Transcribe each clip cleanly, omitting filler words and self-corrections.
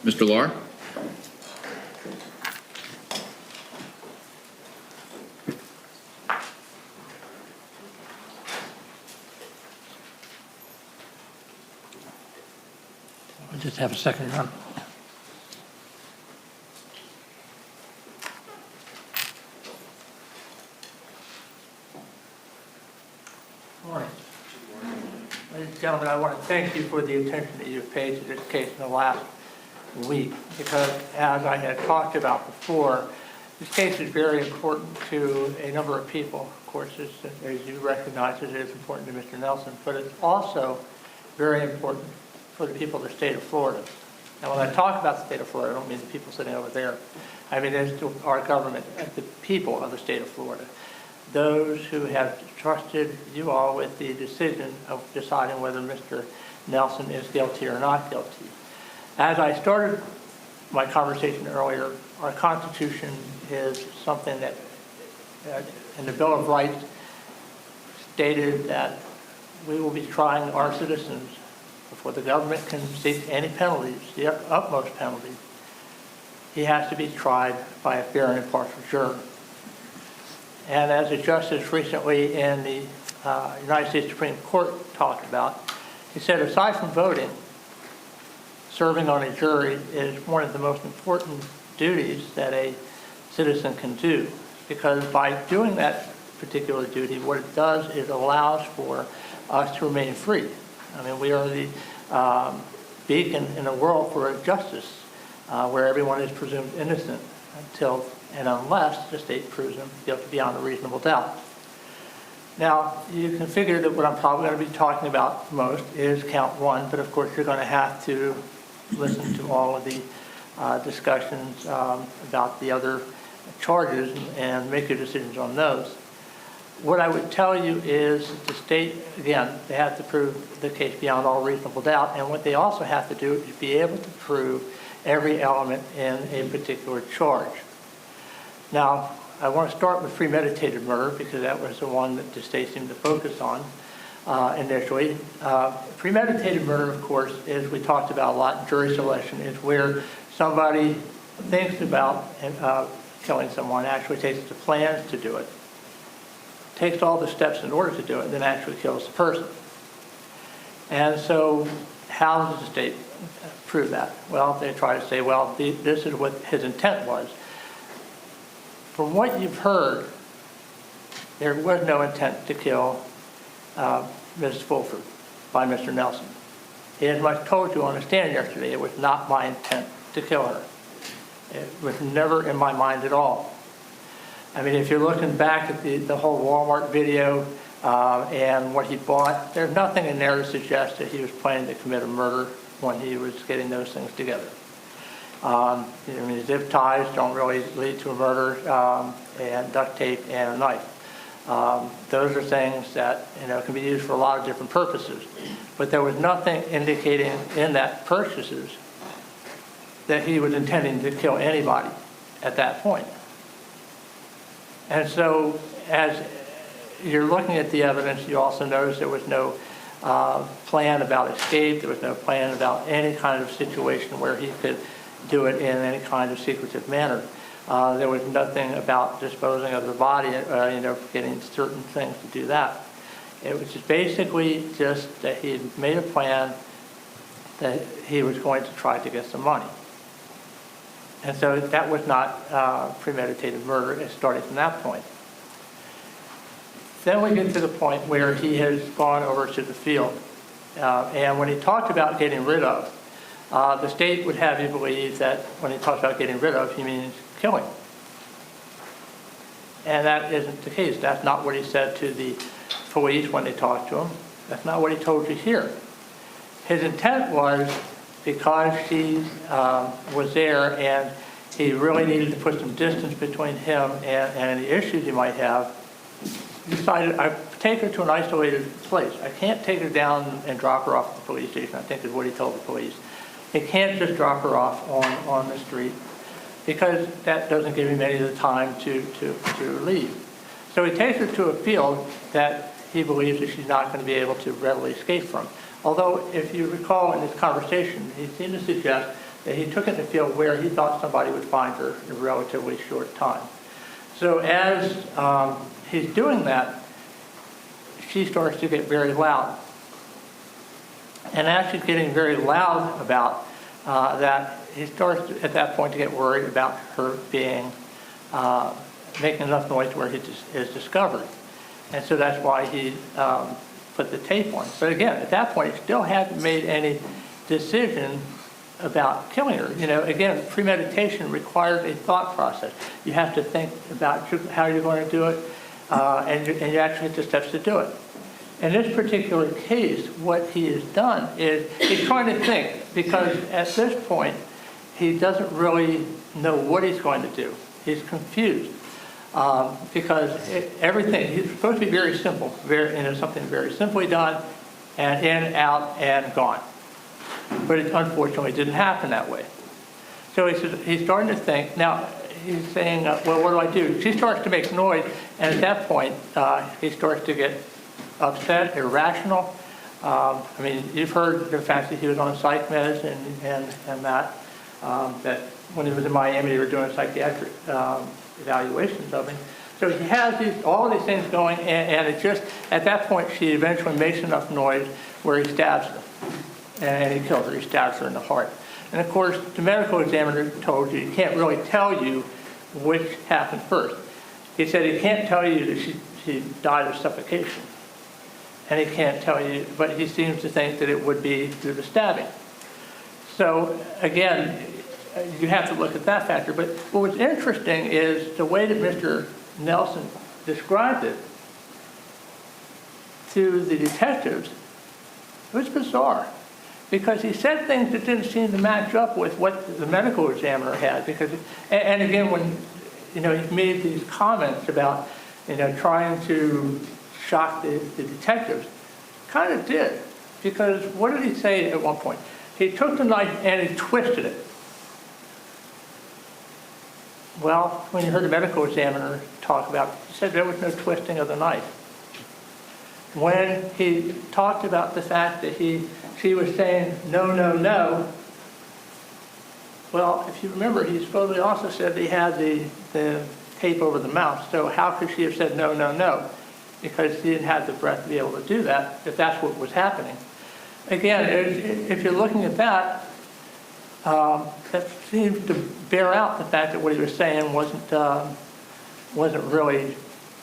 Mr. Lahr? I'll just have a second run. Morning. Ladies and gentlemen, I want to thank you for the attention that you've paid to this case in the last week, because as I had talked about before, this case is very important to a number of people. Of course, as you recognize, it is important to Mr. Nelson, but it's also very important for the people of the state of Florida. And when I talk about the state of Florida, I don't mean the people sitting over there. I mean it's to our government and the people of the state of Florida. Those who have trusted you all with the decision of deciding whether Mr. Nelson is guilty or not guilty. As I started my conversation earlier, our Constitution is something that, in the Bill of Rights, stated that we will be trying our citizens before the government can seek any penalties, the utmost penalties. He has to be tried by a fair and impartial jury. And as a justice recently in the United States Supreme Court talked about, he said, aside from voting, serving on a jury is one of the most important duties that a citizen can do, because by doing that particular duty, what it does is it allows for us to remain free. I mean, we are the beacon in the world for justice, where everyone is presumed innocent until and unless the state proves them guilty beyond a reasonable doubt. Now, you can figure that what I'm probably going to be talking about most is count one, but of course you're going to have to listen to all of the discussions about the other charges and make your decisions on those. What I would tell you is the state, again, they have to prove the case beyond all reasonable doubt, and what they also have to do is be able to prove every element in a particular charge. Now, I want to start with premeditated murder because that was the one that the state seemed to focus on initially. Premeditated murder, of course, as we talked about a lot in jury selection, is where somebody thinks about killing someone, actually takes the plans to do it, takes all the steps in order to do it, and then actually kills the person. And so how does the state prove that? Well, they try to say, well, this is what his intent was. From what you've heard, there was no intent to kill Mrs. Fulford by Mr. Nelson. He as much told you on the stand yesterday, it was not my intent to kill her. It was never in my mind at all. I mean, if you're looking back at the whole Walmart video and what he bought, there's nothing in there to suggest that he was planning to commit a murder when he was getting those things together. I mean, zip ties don't really lead to a murder, and duct tape and a knife. Those are things that can be used for a lot of different purposes. But there was nothing indicating in that purchases that he was intending to kill anybody at that point. And so as you're looking at the evidence, you also notice there was no plan about escape. There was no plan about any kind of situation where he could do it in any kind of secretive manner. There was nothing about disposing of the body, getting certain things to do that. It was just basically just that he had made a plan that he was going to try to get some money. And so that was not premeditated murder, starting from that point. Then we get to the point where he has gone over to the field. And when he talked about getting rid of, the state would have you believe that when he talks about getting rid of, he means killing. And that isn't the case. That's not what he said to the police when they talked to him. That's not what he told you here. His intent was, because she was there and he really needed to put some distance between him and any issues he might have, he decided, I take her to an isolated place. I can't take her down and drop her off at the police station, I think is what he told the police. He can't just drop her off on the street because that doesn't give him any of the time to leave. So he takes her to a field that he believes that she's not going to be able to readily escape from. Although, if you recall in this conversation, he seemed to suggest that he took it in the field where he thought somebody would find her in a relatively short time. So as he's doing that, she starts to get very loud. And as she's getting very loud about that, he starts at that point to get worried about her being making enough noise where he is discovered. And so that's why he put the tape on. But again, at that point, he still hadn't made any decision about killing her. You know, again, premeditation requires a thought process. You have to think about how you're going to do it, and you actually take the steps to do it. In this particular case, what he has done is he's trying to think, because at this point, he doesn't really know what he's going to do. He's confused because everything, he's supposed to be very simple, something very simply done, and in, out, and gone. But it unfortunately didn't happen that way. So he's starting to think. Now, he's saying, well, what do I do? She starts to make noise, and at that point, he starts to get upset, irrational. I mean, you've heard the fact that he was on psych meds and that when he was in Miami, they were doing psychiatric evaluations of him. So he has all these things going, and it just, at that point, she eventually makes enough noise where he stabs her. And he kills her. He stabs her in the heart. And of course, the medical examiner told you, he can't really tell you which happened first. He said he can't tell you that she died of suffocation. And he can't tell you, but he seems to think that it would be through the stabbing. So again, you have to look at that factor. But what was interesting is the way that Mr. Nelson described it to the detectives. It was bizarre, because he said things that didn't seem to match up with what the medical examiner had. Because, and again, when he made these comments about trying to shock the detectives, kind of did, because what did he say at one point? He took the knife and he twisted it. Well, when you heard the medical examiner talk about it, he said there was no twisting of the knife. When he talked about the fact that she was saying, no, no, no, well, if you remember, he supposedly also said that he had the tape over the mouth. So how could she have said no, no, no? Because she didn't have the breath to be able to do that, if that's what was happening. Again, if you're looking at that, that seems to bear out the fact that what he was saying wasn't really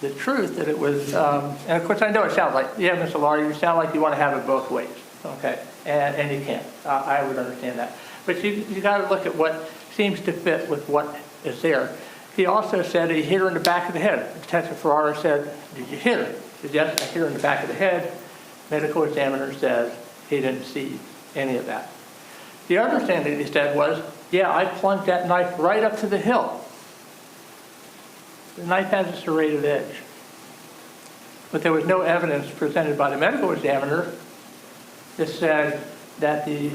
the truth, that it was, and of course I know it sounds like, yeah, Mr. Lawyer, you sound like you want to have it both ways, okay, and you can't. I would understand that. But you got to look at what seems to fit with what is there. He also said he hit her in the back of the head. Detective Ferrara said, did you hit her? He said, yes, I hit her in the back of the head. Medical examiner says he didn't see any of that. The other thing that he said was, yeah, I plunged that knife right up to the hilt. The knife has a serrated edge. But there was no evidence presented by the medical examiner that said that the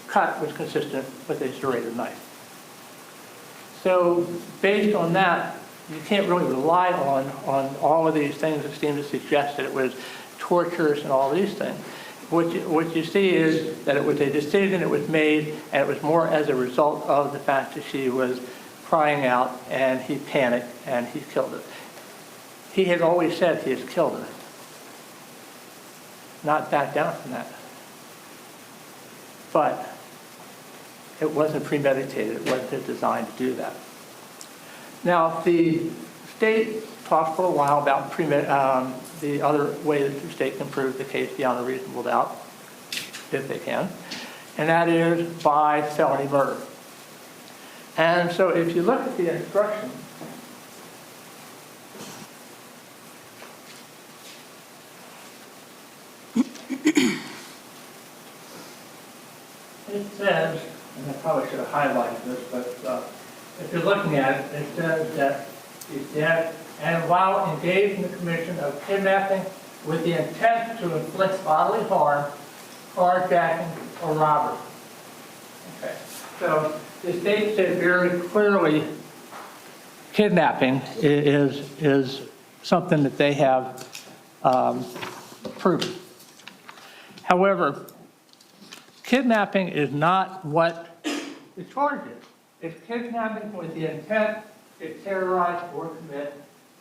cut was consistent with a serrated knife. So based on that, you can't really rely on all of these things that seem to suggest that it was torturous and all these things. What you see is that it was a decision that was made, and it was more as a result of the fact that she was crying out, and he panicked, and he killed her. He had always said he has killed her. Not back down from that. But it wasn't premeditated. It wasn't designed to do that. Now, the state talked for a while about the other way that the state can prove the case beyond a reasonable doubt, if they can, and that is by felony murder. And so if you look at the instructions, it says, and I probably should have highlighted this, but if you're looking at it, it says that he's dead, and while engaged in the commission of kidnapping with the intent to inflict bodily harm, carjacking, or robbery. Okay, so the state said very clearly kidnapping is something that they have proven. However, kidnapping is not what the charges. It's kidnapping with the intent to terrorize or commit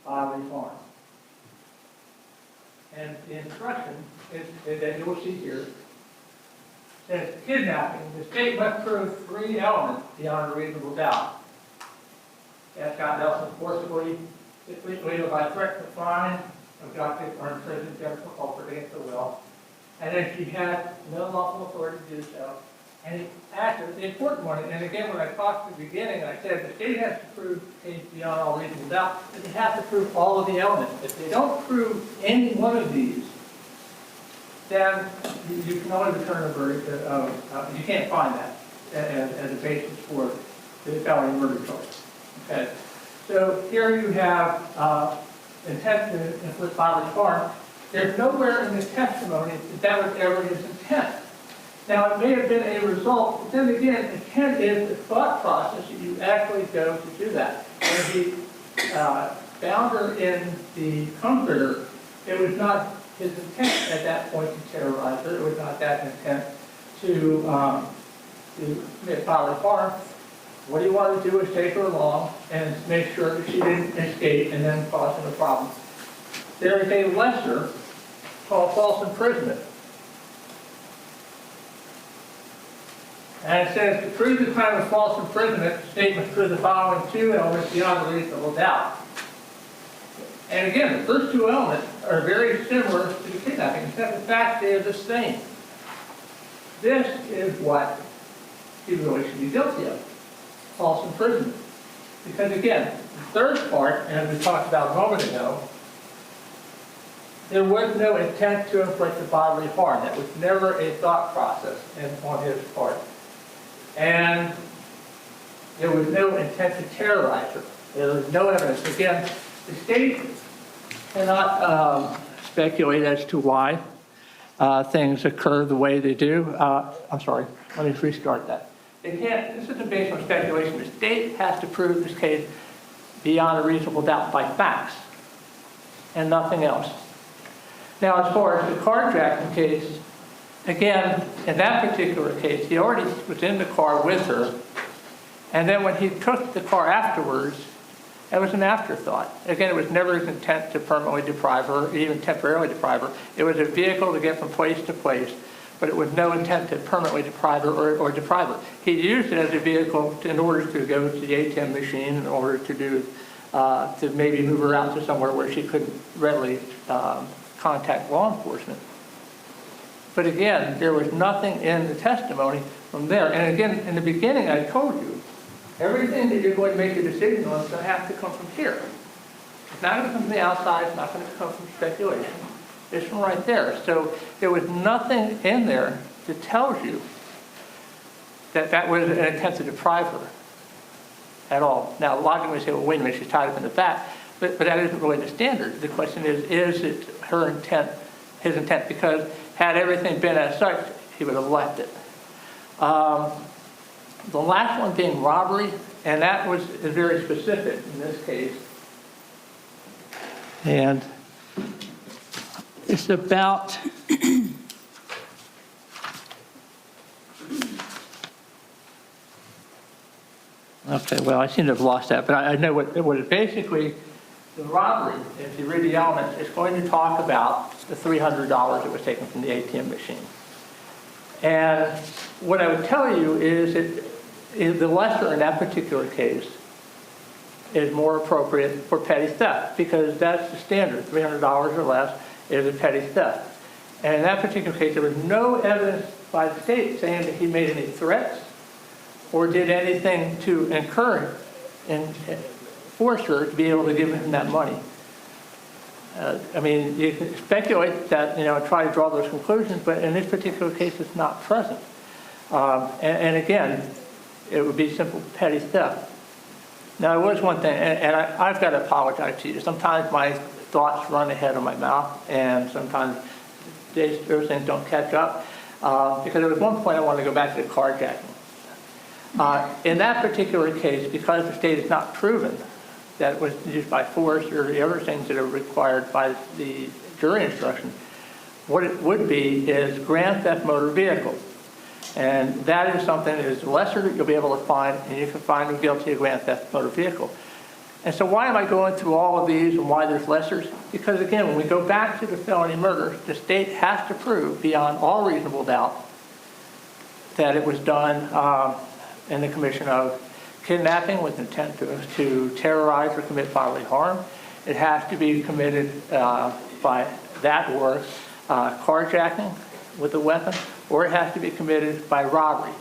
bodily harm. And the instruction is that you will see here says kidnapping. The state must prove 3 elements beyond a reasonable doubt. That's got else forcibly, either by threat to fine, abducted, or imprisoned death or culprit against the will. And then she had no lawful authority to do so. And the important one, and again, when I talked at the beginning, I said the state has to prove the case beyond all reasonable doubt, but they have to prove all of the elements. If they don't prove any one of these, then you can only return a verdict. You can't find that as a basis for the felony murder charge. Okay. So here you have intent to inflict bodily harm. There's nowhere in the testimony that was ever his intent. Now, it may have been a result, but then again, intent is the thought process that you actually go to do that. When he found her in the comforter, it was not his intent at that point to terrorize her. It was not that intent to commit bodily harm. What he wanted to do was take her along and make sure that she didn't escape and then cause him a problem. There is a lesser called false imprisonment. And it says, to prove the crime of false imprisonment, the state must prove the following 2 elements beyond a reasonable doubt. And again, the first 2 elements are very similar to the kidnapping, except the fact they are the same. This is what he really should be guilty of, false imprisonment. Because again, the third part, as we talked about a moment ago, there was no intent to inflict the bodily harm. That was never a thought process on his part. And there was no intent to terrorize her. There was no evidence. Again, the state cannot speculate as to why things occur the way they do. I'm sorry, let me restart that. They can't, this isn't based on speculation. The state has to prove this case beyond a reasonable doubt by facts and nothing else. Now, as far as the carjacking case, again, in that particular case, he already was in the car with her, and then when he took the car afterwards, it was an afterthought. Again, it was never his intent to permanently deprive her, even temporarily deprive her. It was a vehicle to get from place to place, but it was no intent to permanently deprive her or deprive her. He used it as a vehicle in order to go to the ATM machine, in order to do, to maybe move her out to somewhere where she couldn't readily contact law enforcement. But again, there was nothing in the testimony from there. And again, in the beginning, I told you, everything that you're going to make a decision on is going to have to come from here. It's not going to come from the outside. It's not going to come from speculation. It's from right there. So there was nothing in there that tells you that that was an attempt to deprive her at all. Now, logically, we say, well, wait a minute, she's tied up in the back. But that isn't really the standard. The question is it her intent, his intent? Because had everything been as such, he would have left it. The last one being robbery, and that is very specific in this case. And it's about okay, well, I seem to have lost that, but I know what it basically, the robbery, if you read the elements, it's going to talk about the $300 that was taken from the ATM machine. And what I would tell you is that the lesser in that particular case is more appropriate for petty theft, because that's the standard. $300 or less is a petty theft. And in that particular case, there was no evidence by the state saying that he made any threats or did anything to encourage and force her to be able to give him that money. I mean, you can speculate that, try to draw those conclusions, but in this particular case, it's not present. And again, it would be simple petty theft. Now, there was one thing, and I've got to apologize to you. Sometimes my thoughts run ahead of my mouth, and sometimes those things don't catch up. Because there was one point I wanted to go back to the carjacking. In that particular case, because the state has not proven that it was used by force or the other things that are required by the jury instruction, what it would be is grand theft motor vehicle. And that is something that is lesser that you'll be able to find, and you can find them guilty of grand theft motor vehicle. And so why am I going through all of these and why there's lessers? Because again, when we go back to the felony murder, the state has to prove beyond all reasonable doubt that it was done in the commission of kidnapping with intent to terrorize or commit bodily harm. It has to be committed by that or carjacking with a weapon, or it has to be committed by robbery.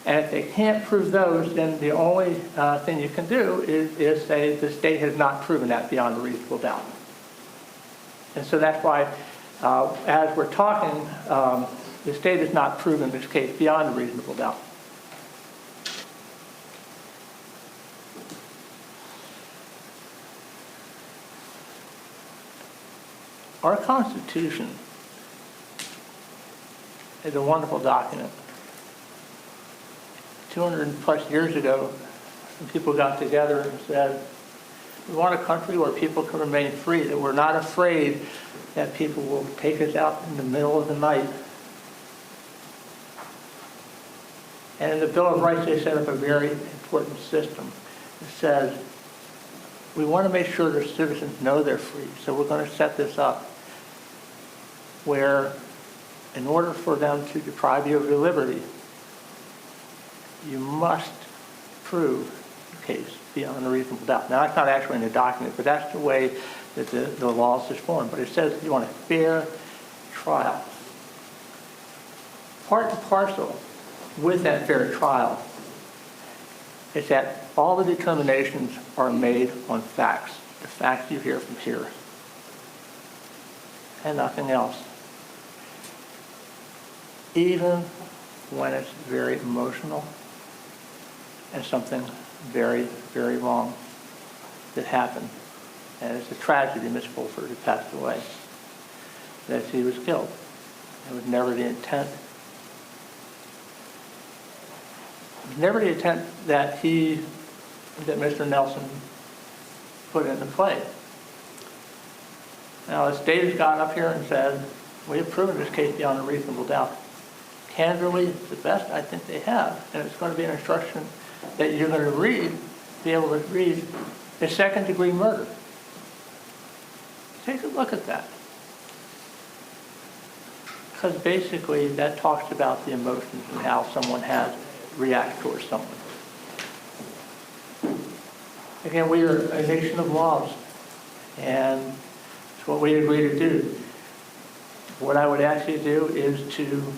And if they can't prove those, then the only thing you can do is say the state has not proven that beyond a reasonable doubt. And so that's why, as we're talking, the state has not proven this case beyond a reasonable doubt. Our Constitution is a wonderful document. 200 plus years ago, some people got together and said, we want a country where people can remain free, that we're not afraid that people will take us out in the middle of the night. And in the Bill of Rights, they set up a very important system. It says, we want to make sure their citizens know they're free, so we're going to set this up where, in order for them to deprive you of your liberty, you must prove the case beyond a reasonable doubt. Now, that's not actually in the document, but that's the way that the law is formed. But it says you want a fair trial. Part and parcel with that fair trial is that all the determinations are made on facts, the facts you hear from here, and nothing else. Even when it's very emotional and something very, very wrong that happened. And it's a tragedy Miss Fulford had passed away, that she was killed. It was never the intent. It was never the intent that Mr. Nelson put into play. Now, the state has gotten up here and said, we have proven this case beyond a reasonable doubt. Candidly, the best I think they have, and it's going to be an instruction that you're going to be able to read, is second-degree murder. Take a look at that. Because basically that talks about the emotions and how someone has react towards someone. Again, we are a nation of laws, and it's what we agree to do. What I would ask you to do is to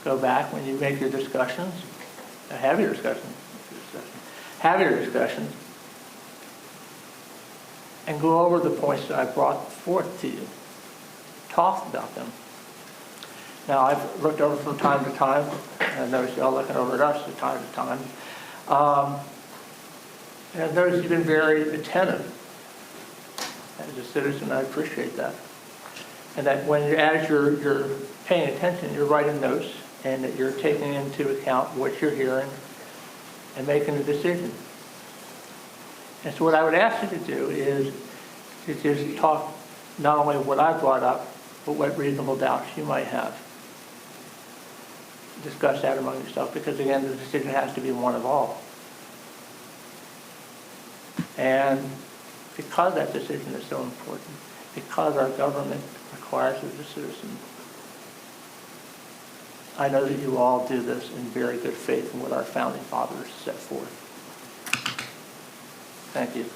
go back when you make your discussions, have your discussions, and go over the points that I brought forth to you. Talk about them. Now, I've looked over from time to time, and I noticed y'all looking over at us from time to time. And I've noticed you've been very attentive. As a citizen, I appreciate that. And that as you're paying attention, you're writing notes, and that you're taking into account what you're hearing and making a decision. And so what I would ask you to do is to just talk not only what I brought up, but what reasonable doubts you might have. Discuss that among yourself, because again, the decision has to be one of all. And because that decision is so important, because our government requires it of the citizen, I know that you all do this in very good faith in what our founding fathers set forth. Thank you.